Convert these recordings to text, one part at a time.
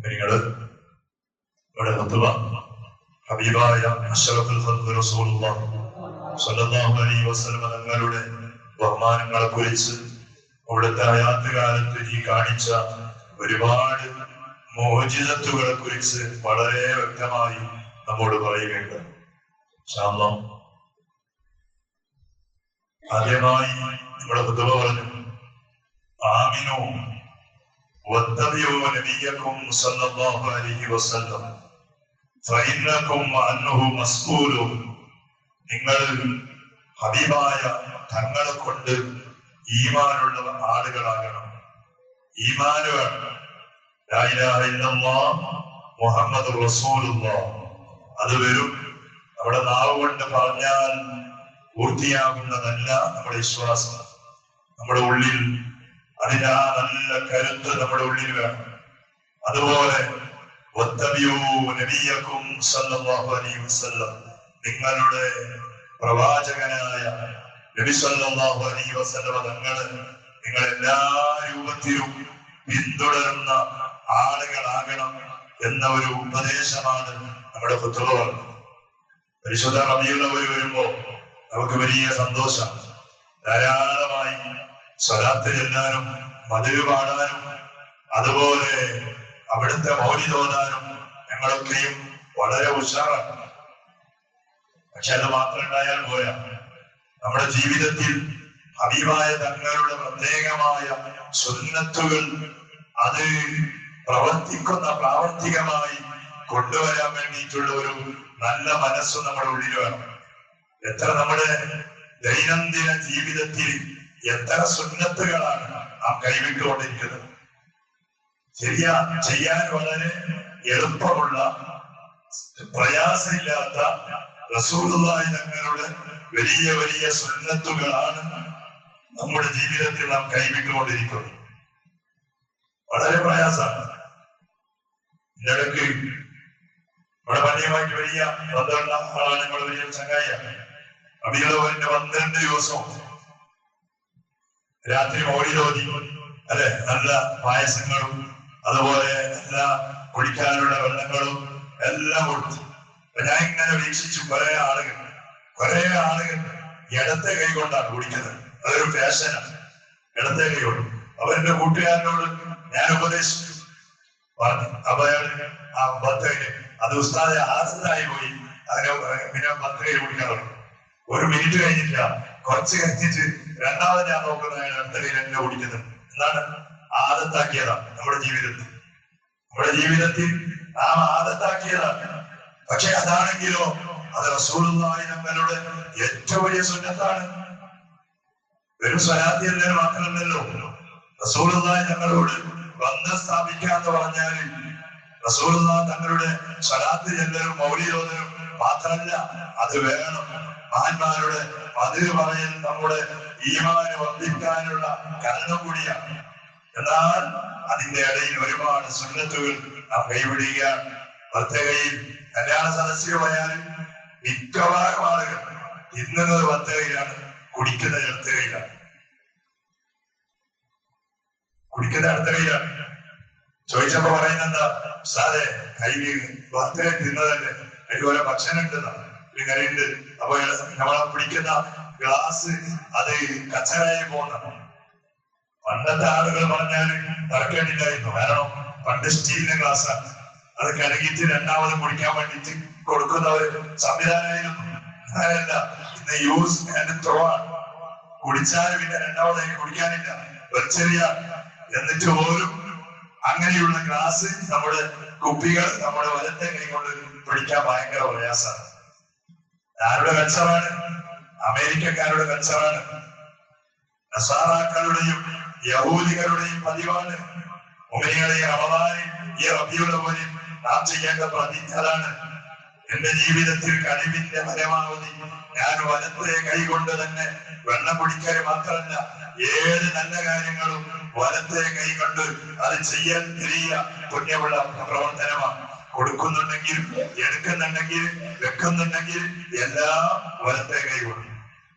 നിങ്ങള് ഇവിടെ ഖുതുബ ഹബീബായ അഷ്റഫുൽ ഖൽഖ് റസൂലുള്ളാഹി സ്വല്ലല്ലാഹു അലൈഹി വസല്ലം തങ്ങളുടെ ബഹുമാനങ്ങളെ കുറിച്ച് അവിടുത്തെ ഹയാത്ത് കാലത്ത് ഈ കാണിച്ച ഒരുപാട് മോചിതത്തുകളെ കുറിച്ച് വളരെ വ്യക്തമായി നമ്മോട് പറയുകയുണ്ട്. ആദ്യമായി നമ്മുടെ ഖുതുബ പറഞ്ഞു, ആമിനു വത്തബിഉ നബിയക്കും സല്ലല്ലാഹു അലൈഹി വസല്ലം ഫഇന്നകും അന്നഹു മസ്ഊലുൻ. നിങ്ങൾ ഹബീബായ തങ്ങളെ കൊണ്ട് ഈമാനുള്ള ആളുകളാകണം. ഈമാന് വേണം. ലാ ഇലാഹ ഇല്ലല്ലാഹ് മുഹമ്മദുർ റസൂലുള്ളാഹ്. അത് വരും. നമ്മുടെ നാവ് കൊണ്ട് പറഞ്ഞാൽ പൂർത്തിയാകുന്നതല്ല നമ്മുടെ വിശ്വാസം. നമ്മുടെ ഉള്ളിൽ അതിനാ നല്ല കരുത്ത് നമ്മുടെ ഉള്ളിൽ വേണം. അതുപോലെ നിങ്ങളുടെ പ്രവാചകനായ നബി സല്ലല്ലാഹു അലൈഹി വസല്ലം തങ്ങളെ നിങ്ങൾ എല്ലാ രൂപത്തിലും പിന്തുടരുന്ന ആളുകളാകണം എന്ന ഒരു ഉപദേശമാണ് നമ്മുടെ ഖുതുബ. പരിശുദ്ധ റബീഉൽ അവ്വൽ വരുമ്പോ നമുക്ക് വലിയ സന്തോഷമാണ്. ധാരാളമായി സ്വലാത്ത് ചെല്ലാനും മദ്ഹ് പാടാനും അതുപോലെ അവിടുത്തെ മൗലിദ് ഓതാനും ഞങ്ങളൊക്കെയും വളരെ ഉഷാറാണ്. പക്ഷെ അത് മാത്രം ഉണ്ടായാൽ പോരാ. നമ്മുടെ ജീവിതത്തിൽ ഹബീബായ തങ്ങളുടെ പ്രത്യേകമായ സുന്നത്തുകൾ അത് പ്രാവർത്തികമായി കൊണ്ടുവരാൻ വേണ്ടിയിട്ടുള്ള ഒരു നല്ല മനസ്സ് നമ്മുടെ ഉള്ളിൽ വേണം. എത്ര നമ്മുടെ ദൈനംദിന ജീവിതത്തിൽ എത്ര സുന്നത്തുകളാണ് നാം കൈവിട്ടുകൊണ്ടിരിക്കുന്നത്. ചെയ്യാൻ വളരെ എളുപ്പമുള്ള പ്രയാസമില്ലാത്ത റസൂലുള്ളാഹി തങ്ങളുടെ വലിയ വലിയ സുന്നത്തുകളാണ് നമ്മുടെ ജീവിതത്തിൽ നാം കൈവിട്ടുകൊണ്ടിരിക്കുന്നത്. വളരെ പ്രയാസമാണ്. ഇതിനിടയ്ക്ക് നമ്മുടെ പള്ളിയുമായിട്ട് വലിയ ബന്ധമുള്ള ആളാണ് നമ്മുടെ വലിയ ചങ്ങായിയാണ്. റബീഉൽ അവ്വലിന്റെ 12 ദിവസവും രാത്രി മൗലിദ് ഓതി, അല്ലെ, നല്ല പായസങ്ങളും അതുപോലെ നല്ല കുടിക്കാനുള്ള വെള്ളങ്ങളും എല്ലാം കൊടുത്തു. ഞാൻ ഇങ്ങനെ വീക്ഷിച്ചു, കുറെ ആളുകൾ ഇടത്തെ കൈ കൊണ്ടാണ് കുടിക്കുന്നത്. അതൊരു ഫാഷനാണ്, ഇടത്തെ കൈ കൊണ്ട്. അവരുടെ കൂട്ടുകാരനോട് ഞാൻ ഉപദേശിച്ചു പറഞ്ഞു. അപ്പൊ അയാൾ ആ ബത്തകയില് അത് ഉസ്താദെ ആസനായി പോയി, അതിനെ പിന്നെ ബത്തകയിൽ കുടിക്കാൻ തുടങ്ങി. ഒരു മിനിറ്റ് കഴിഞ്ഞില്ല, കുറച്ച് കഴിഞ്ഞിട്ട് രണ്ടാമത് ഞാൻ നോക്കുന്ന അടുത്തകയിൽ എന്നെ കുടിക്കുന്നത്. എന്താണ്? ആദത്താക്കിയതാണ് നമ്മുടെ ജീവിതത്തിൽ നാം ആദത്താക്കിയതാണ്. പക്ഷെ അതാണെങ്കിലോ അത് റസൂലുള്ളാഹി തങ്ങളുടെ ഏറ്റവും വലിയ സുന്നത്താണ്. വെറും സ്വലാത്ത് ചൊല്ലൽ മാത്രമല്ലല്ലോ. റസൂലുള്ളാഹി തങ്ങളോട് ബന്ധം സ്ഥാപിക്കാന്ന് പറഞ്ഞാൽ റസൂലുള്ളാഹി തങ്ങളുടെ സ്വലാത്ത് ചൊല്ലലും മൗലിദ് ഓതലും മാത്രമല്ല, അത് വേണം. മഹാന്മാരുടെ മദ്ഹ് പറയൽ നമ്മുടെ ഈമാന് വർദ്ധിക്കാനുള്ള കാരണം കൂടിയാണ്. എന്നാൽ അതിന്റെ ഇടയിൽ ഒരുപാട് സുന്നത്തുകൾ നാം കൈവിടുകയാണ്. പ്രത്യേകയിൽ കല്യാണ സദസ്സിൽ പോയാലും മിക്കവാറും ആളുകൾ തിന്നുന്നത് ബത്തകയിലാണ്, കുടിക്കുന്നത് അടുത്ത കൈയിലാണ്. ചോദിച്ചപ്പോ പറയുന്നത് എന്താ? സാറേ, കൈ ബത്തക തിന്നതല്ലേ, അതുപോലെ ഭക്ഷണം ഉണ്ടെന്നാണ് ഒരു കരയുണ്ട്. അപ്പൊ നമ്മളെ പിടിക്കുന്ന ഗ്ലാസ് അത് കച്ചറായി പോകുന്ന. പണ്ടത്തെ ആളുകൾ പറഞ്ഞാൽ നടക്കേണ്ടില്ലായിരുന്നു. കാരണം പണ്ട് സ്റ്റീലിന്റെ ഗ്ലാസ്സാണ്, അത് കഴുകിയിട്ട് രണ്ടാമത് കുടിക്കാൻ വേണ്ടിയിട്ട് കൊടുക്കുന്ന ഒരു സംവിധാനമായിരുന്നു. അങ്ങനെയല്ല, ഇന്ന് യൂസ് ആൻഡ് ത്രോ ആണ്. കുടിച്ചാൽ പിന്നെ രണ്ടാമതായി കുടിക്കാനില്ല, വെച്ചെറിയ. എന്നിട്ട് പോലും അങ്ങനെയുള്ള ഗ്ലാസ് നമ്മുടെ കുപ്പികൾ നമ്മുടെ വലത്തെ കൈ കൊണ്ട് പിടിക്കാൻ ഭയങ്കര പ്രയാസമാണ്. ആരുടെ കൾച്ചറാണ്? അമേരിക്കക്കാരുടെ കൾച്ചറാണ്. നസാറാക്കളുടെയും യഹൂദികളുടെയും പതിവാണ്. മുഅ്മിനീങ്ങളെ റമദാനിൽ ഈ റബീഉൽ അവ്വലിൽ നാം ചെയ്യേണ്ട പ്രതിജ്ഞ അതാണ്. എന്റെ ജീവിതത്തിൽ കഴിവിന്റെ പരമാവധി ഞാൻ വലത്തെ കൈ കൊണ്ട് തന്നെ വെള്ളം കുടിക്കാൻ മാത്രമല്ല, ഏത് നല്ല കാര്യങ്ങളും വലത്തെ കൈ കൊണ്ട് അത് ചെയ്യാൻ വലിയ പുണ്യമുള്ള പ്രവർത്തനമാണ്. കൊടുക്കുന്നുണ്ടെങ്കിൽ, എടുക്കുന്നുണ്ടെങ്കിൽ, വെക്കുന്നുണ്ടെങ്കിൽ എല്ലാം വലത്തെ കൈ കൊണ്ട്.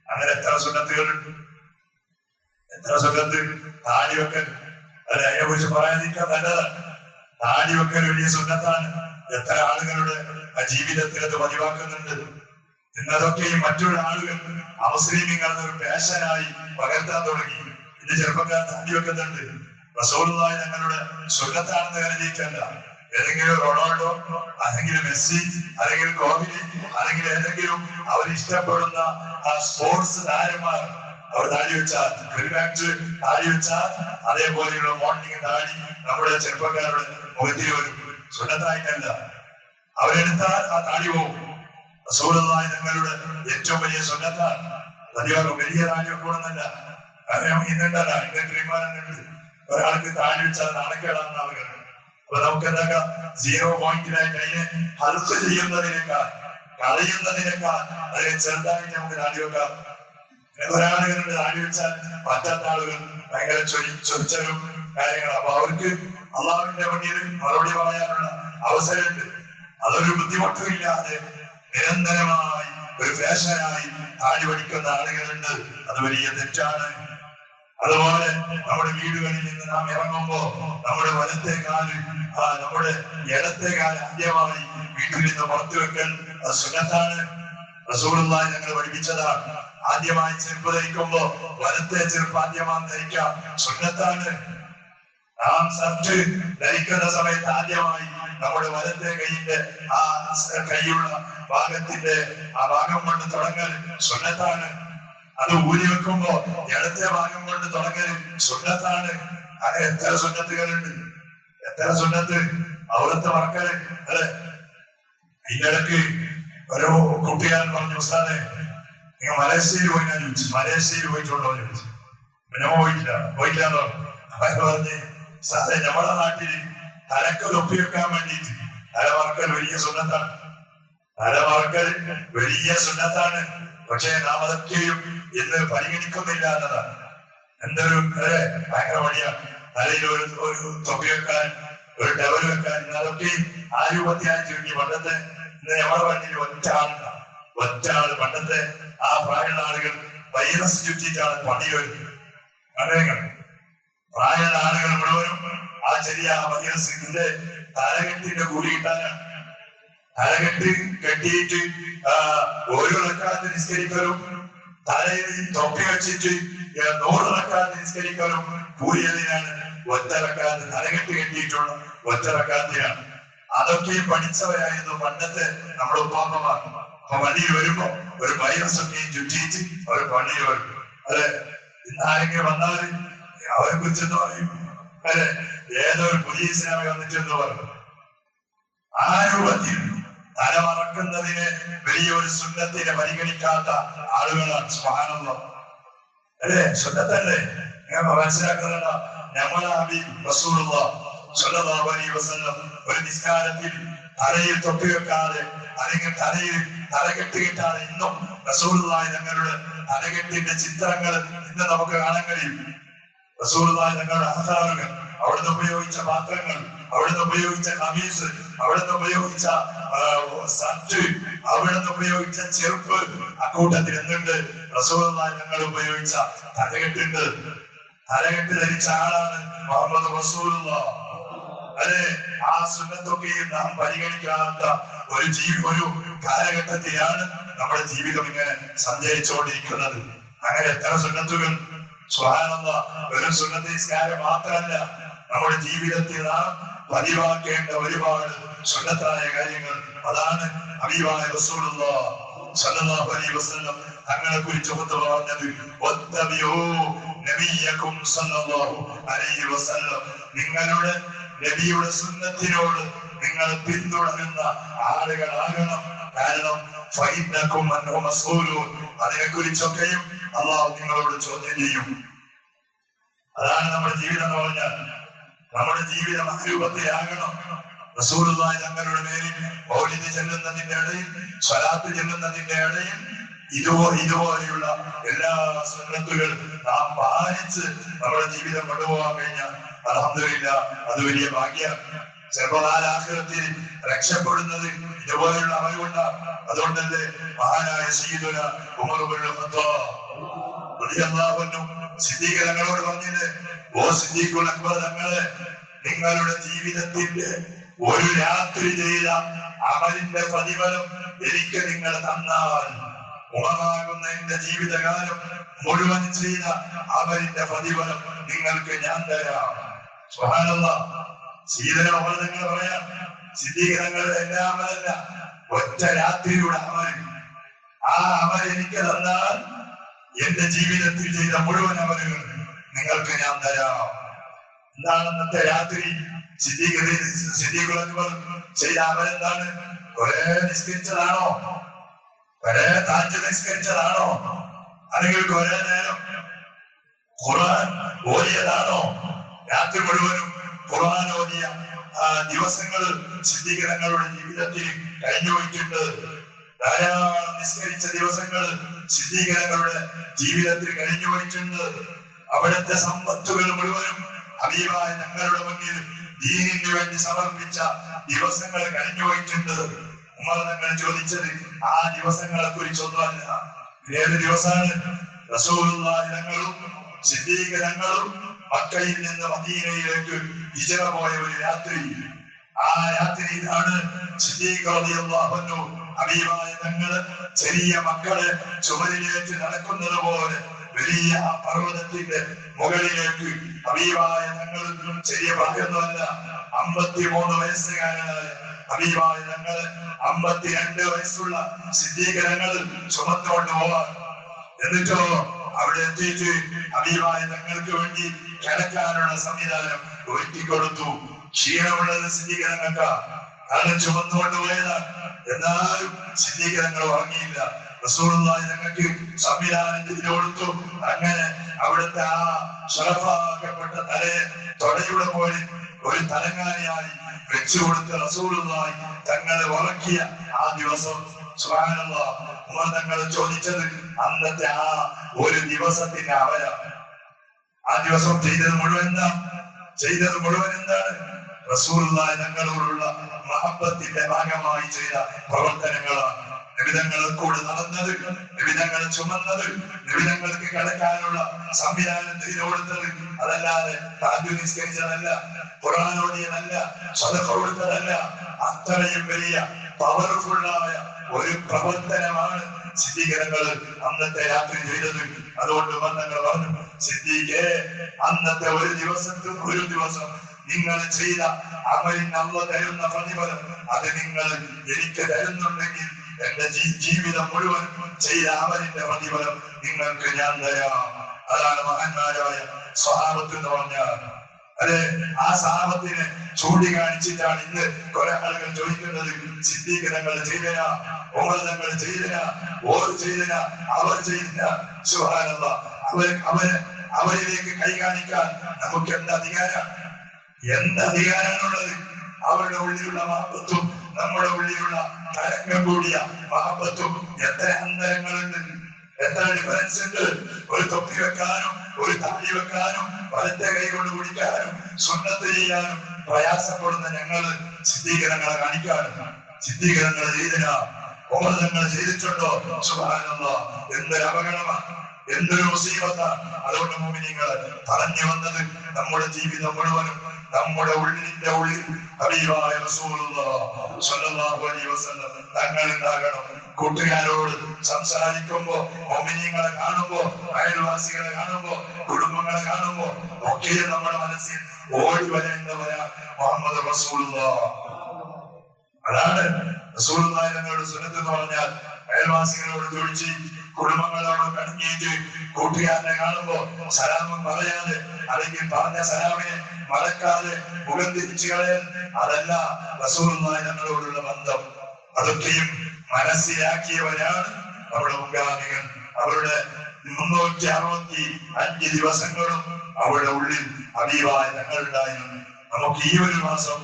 അങ്ങനെ എത്ര സുന്നത്തുകളുണ്ട്, എത്ര സുന്നത്ത്. താഴി വെക്കൽ, അല്ലെ, അതിനെ കുറിച്ച് പറയാതിരിക്കാൻ നല്ലതാണ്. താടി വെക്കൽ വലിയ സുന്നത്താണ്. എത്ര ആളുകളുടെ ജീവിതത്തിൽ അത് പതിവാക്കുന്നുണ്ട്. ഇന്നതൊക്കെയും മറ്റുള്ള ആളുകൾ അമുസ്ലിമീങ്ങൾ ഒരു പാഷനായി പകർത്താൻ തുടങ്ങി. ഇന്ന് ചെറുപ്പക്കാർ താടി വെക്കുന്നുണ്ട്. റസൂലുള്ളാഹി ഞങ്ങളുടെ സുന്നത്താണെന്ന് കരുതിയിട്ടല്ല. ഏതെങ്കിലും റൊണാൾഡോ, അല്ലെങ്കിൽ മെസ്സി, അല്ലെങ്കിൽ കോഹ്ലി, അല്ലെങ്കിൽ ഏതെങ്കിലും അവരിഷ്ടപ്പെടുന്ന സ്പോർട്സ് താരന്മാർ അവർ താടി വെച്ചാൽ, താടി വെച്ചാൽ അതേപോലെയുള്ള മോർണിംഗ് താടി നമ്മുടെ ചെറുപ്പക്കാരുടെ മുഖത്തിൽ വരും. സുന്നത്തായിട്ടല്ല. അവരെടുത്താൽ ആ താടി പോകും. റസൂലുള്ളാഹി ഞങ്ങളുടെ ഏറ്റവും വലിയ സുന്നത്താണ്. വലിയ താടി വെക്കണമെന്നല്ല. കാരണം ഇന്നുണ്ടല്ല, ഇന്ന തീരുമാനങ്ങളുണ്ട്. ഒരാൾക്ക് താടി വെച്ചാൽ നാണക്കേടാവുന്ന ആളുകൾ. അപ്പൊ നമുക്ക് എന്താക്കാം, 0.9 അതിനെ ഹൽക്ക് ചെയ്യുന്നതിനേക്കാൾ, കളയുന്നതിനേക്കാൾ അതിനെ ചെറുതായിട്ട് നമുക്ക് താടി വെക്കാം. ഒരാളുകളുടെ താടി വെച്ചാൽ പറ്റാത്ത ആളുകൾ ഭയങ്കര ചൊരിച്ചലും കാര്യങ്ങൾ. അപ്പൊ അവർക്ക് അള്ളാഹുവിന്റെ മുന്നിൽ മറുപടി പറയാനുള്ള അവസരമുണ്ട്. അതൊരു ബുദ്ധിമുട്ടുമില്ലാതെ നിരന്തരമായി ഒരു ഫാഷനായി താടി പഠിക്കുന്ന ആളുകളുണ്ട്. അത് വലിയ തെറ്റാണ്. അതുപോലെ നമ്മുടെ വീടുകളിൽ നിന്ന് നാം ഇറങ്ങുമ്പോ നമ്മുടെ വലത്തെ കാല് നമ്മുടെ ഇടത്തെ കാല് ആദ്യമായി വീട്ടിൽ നിന്ന് പുറത്തു വെക്കൽ അത് സുന്നത്താണ്. റസൂലുള്ളാഹി ഞങ്ങൾ പഠിപ്പിച്ചതാണ്. ആദ്യമായി ചെരുപ്പ് ധരിക്കുമ്പോ വലത്തെ ചെരുപ്പ് ആദ്യമായി ധരിക്കാം, സുന്നത്താണ്. നാം ഷർട്ട് ധരിക്കുന്ന സമയത്ത് ആദ്യമായി നമ്മുടെ വലത്തെ കൈയിന്റെ ആ കൈയുള്ള ഭാഗത്തിന്റെ ആ ഭാഗം കൊണ്ട് തുടങ്ങൽ സുന്നത്താണ്. അത് ഊരി വെക്കുമ്പോ ഇടത്തെ ഭാഗം കൊണ്ട് തുടങ്ങൽ സുന്നത്താണ്. അങ്ങനെ എത്ര സുന്നത്തുകളുണ്ട്, എത്ര സുന്നത്ത്. അവിടുത്തെ മറക്കല് അല്ലെ. ഇതിനിടക്ക് ഒരു കുട്ടിയാൻ പറഞ്ഞു, ഉസ്താദെ നിങ്ങൾ മലേഷ്യയിൽ പോയിനാ ചോദിച്ചു. മലേഷ്യയിൽ പോയിട്ടുണ്ടോ ചോദിച്ചു. ഞാൻ പോയില്ലാന്നോ. അവർ പറഞ്ഞ്, ഉസ്താദെ നമ്മുടെ നാട്ടിൽ തലക്കൽ ഒപ്പിവെക്കാൻ വേണ്ടിയിട്ട് തലമറക്കൽ വലിയ സുന്നത്താണ്. തലമറക്കൽ വലിയ സുന്നത്താണ്. പക്ഷേ നാം അതൊക്കെയും ഇന്ന് പരിഗണിക്കുന്നില്ല എന്നതാണ്. എന്തൊരു ഭയങ്കര വഴിയാണ്. തലയിൽ ഒരു തൊപ്പി വെക്കാൻ, ഒരു ടവൽ വെക്കാൻ, അതൊക്കെയും ആ രൂപത്തിലായി ചുരുങ്ങി. പണ്ടത്തെ ഇന്ന് നമ്മുടെ വണ്ടിയിൽ ഒറ്റ ആള് പണ്ടത്തെ ആ പ്രായമുള്ള ആളുകൾ വൈറസ് ചുറ്റിയിട്ടാണ് പണി വരുന്നത്. അങ്ങനെ പ്രായമുള്ള ആളുകൾ മുഴുവനും ആ ചെറിയ വൈറസ് ഇതിന്റെ തലകെട്ടിന്റെ കൂലി കിട്ടാനാണ്. തലകെട്ട് കെട്ടിയിട്ട് ഓരോ റക്അത്ത് നിസ്കരിക്കലും തലയിൽ തൊപ്പി വെച്ചിട്ട് 100 റക്അത്ത് നിസ്കരിക്കലും കൂലിയതിനാണ്. ഒറ്റ റക്അത്ത് തലകെട്ട് കെട്ടിയിട്ടുള്ള ഒറ്റ റക്അത്തിനാണ്. അതൊക്കെ പഠിച്ചവരായിരുന്നു പണ്ടത്തെ നമ്മുടെ ഉപ്പാപ്പമാർ. അപ്പൊ പള്ളിയിൽ വരുമ്പോ ഒരു വൈറസ് ഒക്കെ ചുറ്റിയിട്ട് അവർ പള്ളിയിൽ വരും. അല്ലെ, ഇന്ന് ആരെങ്കിലും വന്നാൽ അവരെ കുറിച്ചെന്ന് പറയും, അല്ലെ, ഏതോ ഒരു പോലീസിനായി വന്നിട്ടെന്ന് പറഞ്ഞു. ആ രൂപത്തിൽ തലമറക്കുന്നതിന് വലിയൊരു സുന്നത്തിനെ പരിഗണിക്കാത്ത ആളുകളാണ്. സുബ്ഹാനല്ലാഹ്, അല്ലെ, സുന്നത്തല്ലേ. നിങ്ങൾ മനസ്സിലാക്കുന്നുണ്ടോ? നമ്മളെ ഹബീബ് റസൂലുള്ളാഹി സ്വല്ലല്ലാഹു അലൈഹി വസല്ലം ഒരു നിസ്കാരത്തിൽ തലയിൽ തൊപ്പി വെക്കാതെ അല്ലെങ്കിൽ തലയിൽ തലകെട്ട് കിട്ടാതെ ഇന്നും റസൂലുള്ളാഹി തങ്ങളുടെ തലകെട്ടിന്റെ ചിത്രങ്ങൾ ഇന്ന് നമുക്ക് കാണാൻ കഴിയും. റസൂലുള്ളാഹി തങ്ങളുടെ ആധാറുകൾ, അവിടുന്ന് ഉപയോഗിച്ച പാത്രങ്ങൾ, അവിടുന്ന് ഉപയോഗിച്ച കമീസ്, അവിടുന്ന് ഉപയോഗിച്ച ഷർട്ട്, അവിടുന്ന് ഉപയോഗിച്ച ചെരുപ്പ്, അക്കൂട്ടത്തിൽ എന്തുണ്ട്? റസൂലുള്ളാഹി തങ്ങൾ ഉപയോഗിച്ച തലകെട്ടുണ്ട്. തലകെട്ട് ധരിച്ച ആളാണ് മുഹമ്മദ് റസൂലുള്ളാഹി. അല്ലെ, ആ സുന്നത്തൊക്കെയും നാം പരിഗണിക്കാത്ത ഒരു കാലഘട്ടത്തിലാണ് നമ്മുടെ ജീവിതം ഇങ്ങനെ സഞ്ചരിച്ചുകൊണ്ടിരിക്കുന്നത്. അങ്ങനെ എത്ര സുന്നത്തുകൾ. സുബ്ഹാനല്ലാഹ്, വെറും സുന്നത്ത് നിസ്കാരം മാത്രമല്ല, നമ്മുടെ ജീവിതത്തിൽ നാം പതിവാക്കേണ്ട ഒരുപാട് സുന്നത്തായ കാര്യങ്ങൾ. അതാണ് ഹബീബായ റസൂലുള്ളാഹി സ്വല്ലല്ലാഹു അലൈഹി വസല്ലം തങ്ങളെ കുറിച്ച് പറഞ്ഞത്, വത്തബിഊ നബിയക്കും സ്വല്ലല്ലാഹു അലൈഹി വസല്ലം. നിങ്ങളുടെ നബിയുടെ സുന്നത്തിനോട് നിങ്ങൾ പിന്തുടരുന്ന ആളുകളാകണം. കാരണം ഫഇന്നകും അൻഹു മസ്ഊലൂൻ, അതിനെ കുറിച്ചൊക്കെയും അല്ലാഹു നിങ്ങളോട് ചോദ്യം ചെയ്യും. അതാണ് നമ്മുടെ ജീവിതം എന്ന് പറഞ്ഞാൽ. നമ്മുടെ ജീവിതം ആ രൂപത്തിലാകണം. റസൂലുള്ളാഹി തങ്ങളുടെ പേരിൽ മൗലിദ് ചെല്ലുന്നതിന്റെ ഇടയിൽ, സ്വലാത്ത് ചെല്ലുന്നതിന്റെ ഇടയിൽ ഇതുപോലെയുള്ള എല്ലാ സുന്നത്തുകൾ നാം പാലിച്ച് നമ്മുടെ ജീവിതം കൊണ്ടുപോകാൻ കഴിഞ്ഞാൽ അൽഹംദുലില്ലാഹ് അത് വലിയ ഭാഗ്യമാണ്. സർവകാലാഖിറത്തിൽ രക്ഷപ്പെടുന്നത് ഇതുപോലെയുള്ള അമലുകൊണ്ടാണ്. അതുകൊണ്ടല്ലേ മഹാനായ സയ്യിദുനാ ഉമർ ഇബ്നുൽ ഖത്താബ് റളിയല്ലാഹു അൻഹു സിദ്ദീഖ് തങ്ങളോട് പറഞ്ഞത്, ഓ സിദ്ദീഖുൽ അക്ബർ തങ്ങളെ, നിങ്ങളുടെ ജീവിതത്തിന്റെ ഒരു രാത്രി ചെയ്ത അമലിന്റെ പ്രതിഫലം എനിക്ക് നിങ്ങൾ തന്നാൽ ഉമറാകുന്ന എന്റെ ജീവിതകാലം മുഴുവൻ ചെയ്ത അമലിന്റെ പ്രതിഫലം നിങ്ങൾക്ക് ഞാൻ തരാം. സുബ്ഹാനല്ലാഹ്. സീദന ഉമർ നിങ്ങൾ പറയാം, സിദ്ദീഖങ്ങളുടെ എല്ലാ അമലല്ല, ഒറ്റ രാത്രിയുടെ അമൽ. ആ അമൽ എനിക്ക് തന്നാൽ എന്റെ ജീവിതത്തിൽ ചെയ്ത മുഴുവൻ അമലുകൾ നിങ്ങൾക്ക് ഞാൻ തരാം. എന്താണ് അന്നത്തെ രാത്രി സിദ്ദീഖുൽ ചെയ്ത അമൽ? എന്താണ്? കുറെ നിസ്കരിച്ചതാണോ? കുറെ തഹജ്ജുദ് നിസ്കരിച്ചതാണോ? അല്ലെങ്കിൽ കുറെ നേരം ഖുർആൻ ഓതിയതാണോ? രാത്രി മുഴുവനും ഖുർആൻ ഓതിയ ദിവസങ്ങൾ സിദ്ദീഖുകളുടെ ജീവിതത്തിൽ കഴിഞ്ഞു പോയിട്ടുണ്ട്. ധാരാളം നിസ്കരിച്ച ദിവസങ്ങൾ സിദ്ദീഖുകളുടെ ജീവിതത്തിൽ കഴിഞ്ഞു പോയിട്ടുണ്ട്. അവിടുത്തെ സമ്പത്തുകൾ മുഴുവനും ഹബീബായ ഞങ്ങളുടെ മുന്നിൽ ദീനിന് വേണ്ടി സമർപ്പിച്ച ദിവസങ്ങൾ കഴിഞ്ഞു പോയിട്ടുണ്ട്. ഉമർ തങ്ങൾ ചോദിച്ചത് ആ ദിവസങ്ങളെ കുറിച്ചൊന്നുമല്ല. ഏത് ദിവസമാണ്? റസൂലുള്ളാഹി തങ്ങളും സിദ്ദീഖുകളും മക്കയിൽ നിന്ന് മദീനയിലേക്ക് ഹിജ്റ പോയ ഒരു രാത്രി. ആ രാത്രിയിലാണ് സിദ്ദീഖ് റളിയല്ലാഹു അൻഹു ഹബീബായ തങ്ങൾ ചെറിയ മക്കളെ ചുമലിലേക്ക് നടക്കുന്നത് പോലെ വലിയ പർവ്വതത്തിന്റെ മുകളിലേക്ക് ഹബീബായ തങ്ങൾ, ചെറിയ പ്രായമൊന്നുമല്ല, 53 വയസ്സുകാരനായ ഹബീബായ തങ്ങൾ 52 വയസ്സുള്ള സിദ്ദീഖുകൾ ചുമന്നുകൊണ്ട് പോവാൻ. എന്നിട്ടോ അവിടെ എത്തിയിട്ട് ഹബീബായ തങ്ങൾക്ക് വേണ്ടി കിടക്കാനുള്ള സംവിധാനം ഒരുക്കിക്കൊടുത്തു. ക്ഷീണമുള്ളത് സിദ്ദീഖുകൾക്ക്, കാരണം ചുമന്നുകൊണ്ട് പോയതാണ്. എന്നാലും സിദ്ദീഖുകൾ ഉറങ്ങിയില്ല. റസൂലുള്ളാഹി തങ്ങൾക്ക് സംവിധാനം ചെയ്തു കൊടുത്തു. അങ്ങനെ അവിടുത്തെ ആ ശറഫാക്കപ്പെട്ട തലയെ തൊടയുടെ പോലെ ഒരു തലങ്ങാനിയായി വെച്ചു കൊടുത്ത റസൂലുള്ളാഹി തങ്ങളെ ഉറക്കിയ ആ ദിവസം സുബ്ഹാനല്ലാഹ്, ഉമർ തങ്ങൾ ചോദിച്ചത് അന്നത്തെ ആ ഒരു ദിവസത്തിന്റെ അവര. ആ ദിവസം ചെയ്തത് മുഴുവൻ എന്താണ്? റസൂലുള്ളാഹി തങ്ങളോടുള്ള മഹബ്ബത്തിന്റെ ഭാഗമായി ചെയ്ത പ്രവർത്തനങ്ങളാണ്. നിബിധങ്ങൾ കൂടെ നടന്നത്, നിബിധങ്ങൾ ചുമന്നത്, നിബിധങ്ങൾക്ക് കിടക്കാനുള്ള സംവിധാനം ചെയ്തു കൊടുത്തത്. അതല്ലാതെ തഹജ്ജുദ് നിസ്കരിച്ചതല്ല, ഖുർആൻ ഓതിയതല്ല, സദഖ കൊടുത്തതല്ല. അത്രയും വലിയ പവർഫുള്ളായ ഒരു പ്രവർത്തനമാണ് സിദ്ദീഖുകൾ അന്നത്തെ രാത്രി ചെയ്തത്. അതുകൊണ്ട് ബന്ധങ്ങൾ പറഞ്ഞു, സിദ്ദീഖേ, അന്നത്തെ ഒരു ദിവസം നിങ്ങൾ ചെയ്ത അമലിന് അല്ലാഹു തരുന്ന പ്രതിഫലം അത് നിങ്ങൾ എനിക്ക് തരുന്നുണ്ടെങ്കിൽ എന്റെ ജീവിതം മുഴുവൻ ചെയ്ത അമലിന്റെ പ്രതിഫലം നിങ്ങൾക്ക് ഞാൻ തരാം. അതാണ് മഹാന്മാരായ സ്വഹാബത്ത് എന്ന് പറഞ്ഞാൽ. അതെ, ആ സ്വഹാബത്തിനെ ചൂണ്ടിക്കാണിച്ചിട്ടാണ് ഇന്ന് കുറെ ആളുകൾ ചോദിക്കുന്നത്, സിദ്ദീഖുകൾ ചെയ്തന, ഉമർ തങ്ങൾ ചെയ്തന, ഓർ ചെയ്തന, അവർ ചെയ്തന. സുബ്ഹാനല്ലാഹ്, അവരിലേക്ക് കൈ കാണിക്കാൻ നമുക്ക് എന്തധികാരാണുള്ളത്? അവരുടെ ഉള്ളിലുള്ള മഹബത്തും നമ്മുടെ ഉള്ളിലുള്ള തരംഗം കൂടിയ മഹബത്തും എത്ര അന്തരങ്ങളുണ്ട്, എത്ര ഡിഫറൻസ് ഉണ്ട്. ഒരു തൊപ്പി വെക്കാനും ഒരു താടി വെക്കാനും വലത്തെ കൈ കൊണ്ട് കുടിക്കാനും സുന്നത്ത് ചെയ്യാനും പ്രയാസപ്പെടുന്ന ഞങ്ങള് സിദ്ദീഖുകളെ കാണിക്കാനും. സിദ്ദീഖുകൾ ചെയ്തിന, ഉമർ തങ്ങൾ ചെയ്തിട്ടുണ്ടോ? സുബ്ഹാനല്ലാഹ്, എന്തൊരു അപകടമാണ്, എന്തൊരു മുസീബത്താണ്. അതുകൊണ്ട് മുഅ്മിനീങ്ങൾ പറഞ്ഞു വന്നത്, നമ്മുടെ ജീവിതം മുഴുവനും നമ്മുടെ ഉള്ളിന്റെ ഉള്ളിൽ ഹബീബായ റസൂലുള്ളാഹി സ്വല്ലല്ലാഹു അലൈഹി വസല്ലം തങ്ങൾ ഉണ്ടാകണം. കൂട്ടുകാരോട് സംസാരിക്കുമ്പോ, മുഅ്മിനീങ്ങളെ കാണുമ്പോ, അയൽവാസികളെ കാണുമ്പോ, കുടുംബങ്ങളെ കാണുമ്പോ ഒക്കെ നമ്മുടെ മനസ്സിൽ ഓടി വരേണ്ടവരാ മുഹമ്മദ് റസൂലുള്ളാഹി. അതാണ് റസൂലുള്ളാഹി തങ്ങളുടെ സുന്നത്ത് എന്ന് പറഞ്ഞാൽ. അയൽവാസികളോട് ചോദിച്ച്, കുടുംബങ്ങളോട് കടങ്ങിയിട്ട് കൂട്ടുകാരനെ കാണുമ്പോ സലാമം പറയാതെ, അല്ലെങ്കിൽ പറഞ്ഞ സലാമിനെ മറക്കാതെ മുഖം തിരിച്ചു കളയാൻ, അതല്ല റസൂലുള്ളാഹി തങ്ങളോടുള്ള ബന്ധം. അതൊക്കെയും മനസ്സിലാക്കിയവരാണ് നമ്മുടെ മുൻഗാമികൾ. അവരുടെ 365 ദിവസങ്ങളും അവരുടെ ഉള്ളിൽ ഹബീബായ തങ്ങളുണ്ടായിരുന്നു. നമുക്ക് ഈ ഒരു മാസം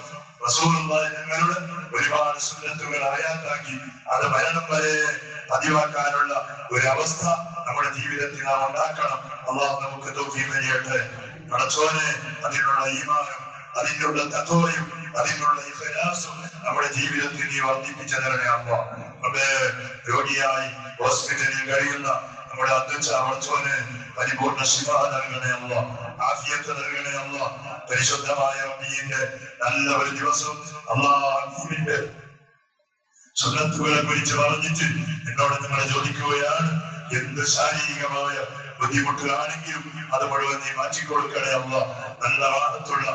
റസൂലുള്ളാഹി തങ്ങളുടെ ഒരുപാട് സുന്നത്തുകൾ ആയാത്താക്കി അത് മരണം വരെ പതിവാക്കാനുള്ള ഒരവസ്ഥ നമ്മുടെ ജീവിതത്തിൽ നാം ഉണ്ടാക്കണം. അല്ലാഹു നമുക്ക് തൗഫീഖ് ചെയ്യട്ടെ. പടച്ചോനെ, അതിനുള്ള ഈമാനും അതിനുള്ള തഖ്വയും അതിനുള്ള ഇഖ്ലാസും നമ്മുടെ ജീവിതത്തിൽ നീ വർദ്ധിപ്പിച്ചു തരണേ അല്ലാഹ്. രോഗിയായി ഹോസ്പിറ്റലിൽ കഴിയുന്ന നമ്മുടെ അധ്യക്ഷ അമർച്ചോന് പരിപൂർണ്ണ ശിഫ നൽകണേ അല്ല, ആഫിയത്ത് നൽകണേ അല്ല. പരിശുദ്ധമായ റബീഇന്റെ നല്ല ഒരു ദിവസം അല്ലാഹുവിന്റെ സുന്നത്തുകളെ കുറിച്ച് പറഞ്ഞിട്ട് എന്നോട് നിങ്ങൾ ചോദിക്കുകയാണ്, എന്ത് ശാരീരികമായ ബുദ്ധിമുട്ടുകളാണെങ്കിലും അത് മുഴുവൻ നീ മാറ്റിക്കൊടുക്കണേ അല്ല. നല്ല റാഹത്തുള്ള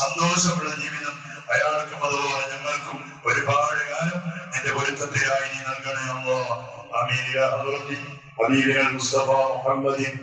സന്തോഷമുള്ള ജീവിതം അയാൾക്കും അതുപോലെ ഞങ്ങൾക്കും ഒരുപാട് കാലം നിന്റെ പൊരുത്തത്തിലായി നീ നൽകണേ അല്ല. ആമീൻ യാ ഹദ്റത്തി ഹബീബിന മുസ്തഫ മുഹമ്മദിൻ